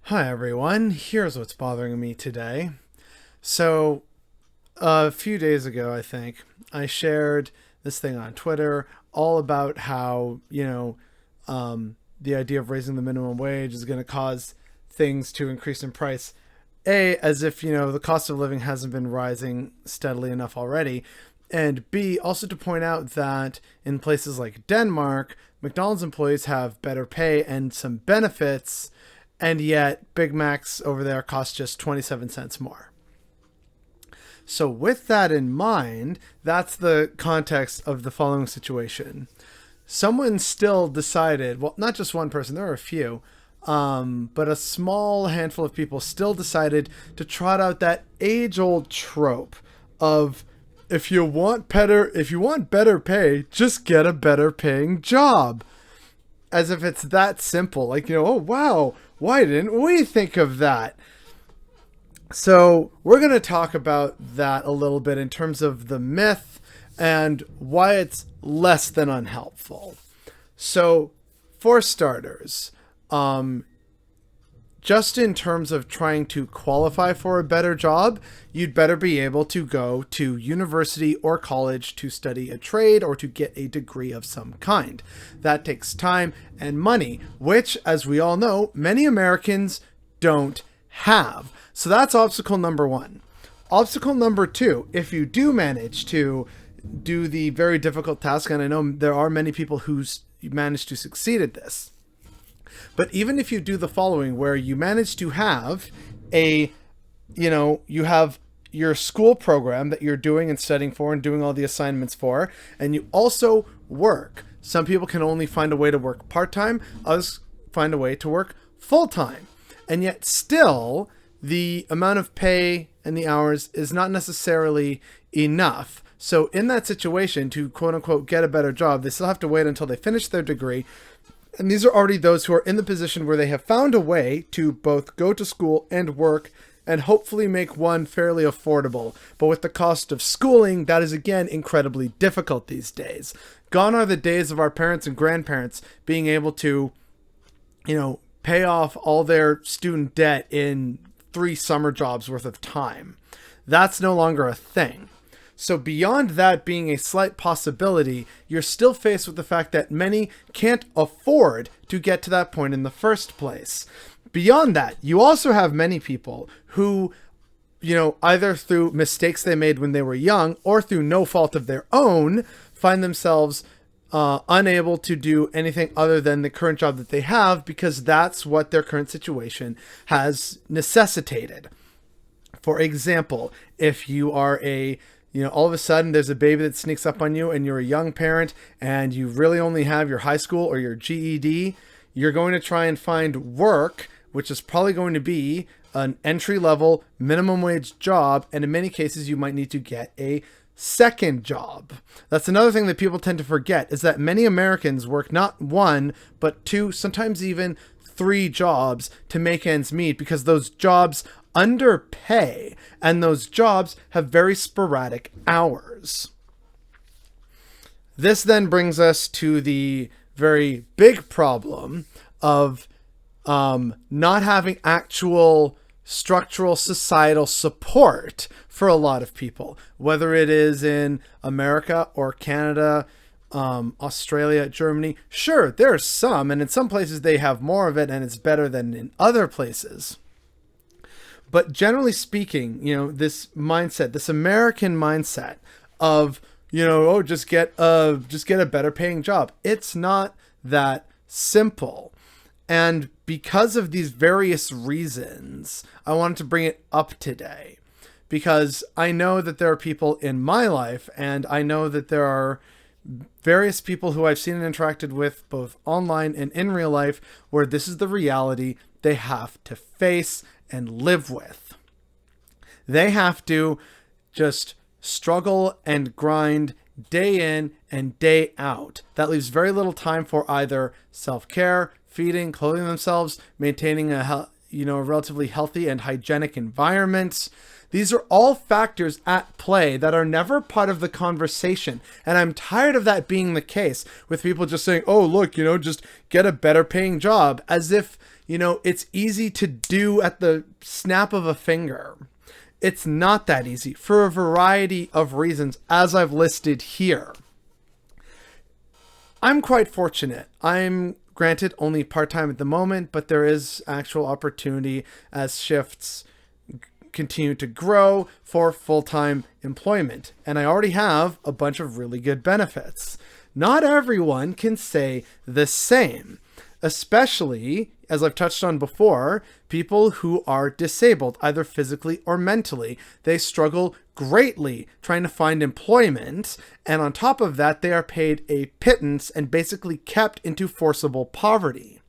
Hi everyone, here's what's bothering me today. So, a few days ago, I think, I shared this thing on Twitter all about how, the idea of raising the minimum wage is going to cause things to increase in price. A, as if, the cost of living hasn't been rising steadily enough already. And B, also to point out that in places like Denmark, McDonald's employees have better pay and some benefits, and yet Big Macs over there cost just 27 cents more. So, with that in mind, that's the context of the following situation. Someone still decided, well, not just one person, there are a few, but a small handful of people still decided to trot out that age-old trope of if you want better pay, just get a better paying job. As if it's that simple. Like, oh wow, why didn't we think of that? So we're going to talk about that a little bit in terms of the myth and why it's less than unhelpful. So for starters, just in terms of trying to qualify for a better job, you'd better be able to go to university or college to study a trade or to get a degree of some kind. That takes time and money, which, as we all know, many Americans don't have. So that's obstacle number one. Obstacle number two, if you do manage to do the very difficult task, and I know there are many people who manage to succeed at this, but even if you do the following, where you manage to have you have your school program that you're doing and studying for and doing all the assignments for, and you also work. Some people can only find a way to work part-time, others find a way to work full-time. And yet still, the amount of pay and the hours is not necessarily enough. So in that situation, to quote-unquote get a better job, they still have to wait until they finish their degree. And these are already those who are in the position where they have found a way to both go to school and work and hopefully make one fairly affordable. But with the cost of schooling, that is again incredibly difficult these days. Gone are the days of our parents and grandparents being able to, pay off all their student debt in 3 summer jobs worth of time. That's no longer a thing. So beyond that being a slight possibility, you're still faced with the fact that many can't afford to get to that point in the first place. Beyond that, you also have many people who, either through mistakes they made when they were young or through no fault of their own, find themselves unable to do anything other than the current job that they have because that's what their current situation has necessitated. For example, if you are all of a sudden there's a baby that sneaks up on you and you're a young parent and you really only have your high school or your GED, you're going to try and find work, which is probably going to be an entry-level minimum wage job. And in many cases, you might need to get a second job. That's another thing that people tend to forget is that many Americans work not 1, but 2, sometimes even 3 jobs to make ends meet because those jobs underpay and those jobs have very sporadic hours. This then brings us to the very big problem of not having actual structural societal support for a lot of people, whether it is in America or Canada, Australia, Germany. Sure, there's some, and in some places they have more of it and it's better than in other places. But generally speaking, this mindset, this American mindset of, just get a better paying job. It's not that simple. And because of these various reasons, I wanted to bring it up today. Because I know that there are people in my life, and I know that there are various people who I've seen and interacted with both online and in real life, where this is the reality they have to face and live with. They have to just struggle and grind day in and day out. That leaves very little time for either self-care, feeding, clothing themselves, maintaining a a relatively healthy and hygienic environment. These are all factors at play that are never part of the conversation. And I'm tired of that being the case with people just saying, oh, look, just get a better paying job, as if, it's easy to do at the snap of a finger. It's not that easy for a variety of reasons, as I've listed here. I'm quite fortunate. I'm granted only part-time at the moment, but there is actual opportunity as shifts continue to grow for full-time employment. And I already have a bunch of really good benefits. Not everyone can say the same, especially, as I've touched on before, people who are disabled, either physically or mentally. They struggle greatly trying to find employment, and on top of that, they are paid a pittance and basically kept into forcible poverty.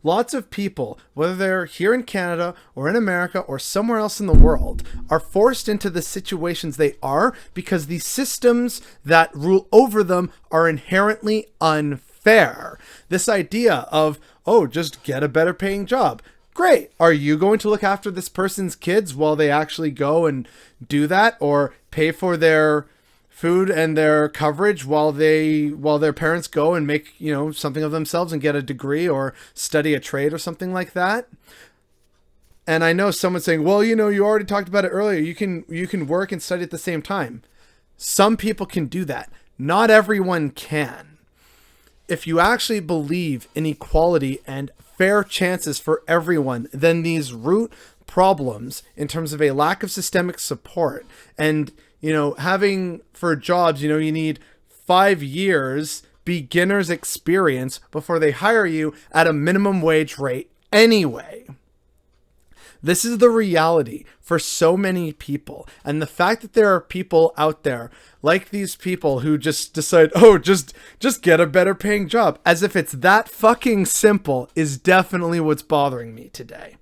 Lots of people, whether they're here in Canada or in America or somewhere else in the world, are forced into the situations they are because the systems that rule over them are inherently unfair. This idea of, oh, just get a better paying job. Great. Are you going to look after this person's kids while they actually go and do that, or pay for their food and their coverage while their parents go and make, something of themselves and get a degree or study a trade or something like that? And I know someone saying, well, you already talked about it earlier. You can work and study at the same time. Some people can do that. Not everyone can. If you actually believe in equality and fair chances for everyone, then these root problems in terms of a lack of systemic support and having for jobs, you need 5 years beginner's experience before they hire you at a minimum wage rate anyway. This is the reality for so many people. And the fact that there are people out there like these people who just decide, oh, just get a better paying job, as if it's that fucking simple, is definitely what's bothering me today.